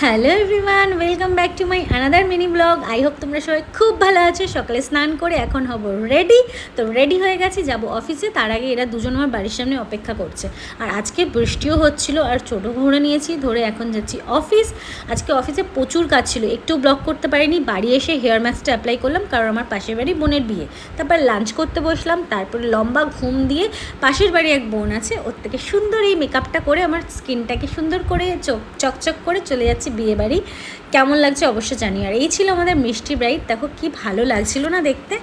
Hello everyone, welcome back to my another mini blog. I hope তোমরা সবাই খুব ভালো আছো। সকালে স্নান করে এখন হব রেডি। তো রেডি হয়ে গেছি, যাব অফিসে। তার আগে এরা দুজন আমার বাড়ির সামনে অপেক্ষা করছে। আর আজকে বৃষ্টিও হচ্ছিল, আর ছোটো ঘোড়া নিয়েছি ধরে এখন যাচ্ছি অফিস। আজকে অফিসে প্রচুর কাজ ছিল, একটু ব্লগ করতে পারিনি। বাড়ি এসে হেয়ার মাস্কটা অ্যাপ্লাই করলাম, কারণ আমার পাশের বাড়ি বোনের বিয়ে। তারপর লাঞ্চ করতে বসলাম, তারপরে লম্বা ঘুম দিয়ে পাশের বাড়ি এক বোন আছে, ওর থেকে সুন্দর এই মেকআপটা করে আমার স্কিনটাকে সুন্দর করে চকচক করে চলে যাচ্ছে বিয়ে বাড়ি। কেমন লাগছে অবশ্য জানি। আর এই ছিল আমাদের মিষ্টি ব্রাইড। দেখো কি ভালো লাগছিল না দেখতে।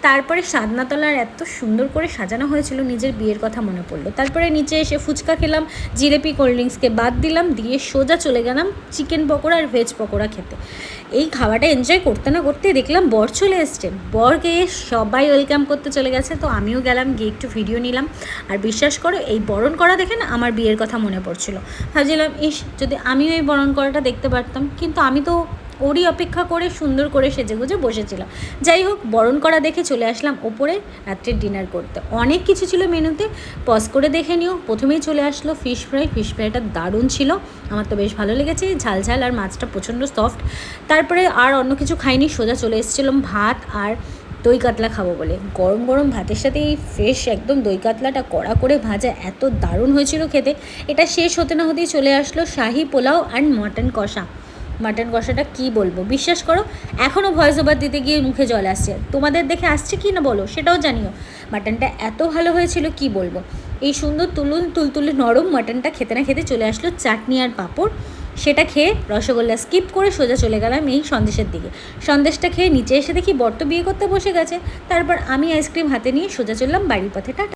তারপরে সাদনাতলার এত সুন্দর করে সাজানো হয়েছিল, নিজের বিয়ের কথা মনে পড়লো। তারপরে নিচে এসে ফুচকা খেলাম, জিলেপি কোল্ড ড্রিঙ্কসকে বাদ দিলাম, দিয়ে সোজা চলে গেলাম চিকেন পকোড়া আর ভেজ পকোড়া খেতে। এই খাওয়াটা এনজয় করতে না করতে দেখলাম বর চলে এসছে। বরকে সবাই ওয়েলকাম করতে চলে গেছে, তো আমিও গেলাম, গিয়ে একটু ভিডিও নিলাম। আর বিশ্বাস করো, এই বরণ করা দেখে না আমার বিয়ের কথা মনে পড়ছিল। ভাবছিলাম যদি আমিও এই বরণ করাটা দেখতে পারতাম, কিন্তু আমি তো ওরই অপেক্ষা করে সুন্দর করে সেজেগুজে বসেছিলাম। যাই হোক, বরণ করা দেখে চলে আসলাম ওপরে রাত্রের ডিনার করতে। অনেক কিছু ছিল মেনুতে, পজ করে দেখে নিও। প্রথমেই চলে আসলো ফিশ ফ্রাই। ফিশ ফ্রাইটা দারুণ ছিল, আমার তো বেশ ভালো লেগেছে, ঝাল ঝাল, আর মাছটা প্রচণ্ড সফট। তারপরে আর অন্য কিছু খাইনি, সোজা চলে এসেছিলাম ভাত আর দই কাতলা খাবো বলে। গরম গরম ভাতের সাথে এই ফ্রেশ একদম দই কাতলাটা কড়া করে ভাজা, এত দারুণ হয়েছিল খেতে। এটা শেষ হতে না হতেই চলে আসলো শাহি পোলাও আর মটন কষা। মাটন কষাটা কী বলবো, বিশ্বাস করো এখনও ভয়েস ওভার দিতে গিয়ে মুখে জল আসছে। তোমাদের দেখে আসছে কি না বলো, সেটাও জানিও। মাটনটা এত ভালো হয়েছিল কি বলবো। এই সুন্দর তুলতুলে নরম মাটনটা খেতে না খেতে চলে আসলো চাটনি আর পাঁপড়। সেটা খেয়ে রসগোল্লা স্কিপ করে সোজা চলে গেলাম এই সন্দেশের দিকে। সন্দেশটা খেয়ে নিচে এসে দেখি বর তো বিয়ে করতে বসে গেছে। তারপর আমি আইসক্রিম হাতে নিয়ে সোজা চললাম বাড়ির পথে। টাটা।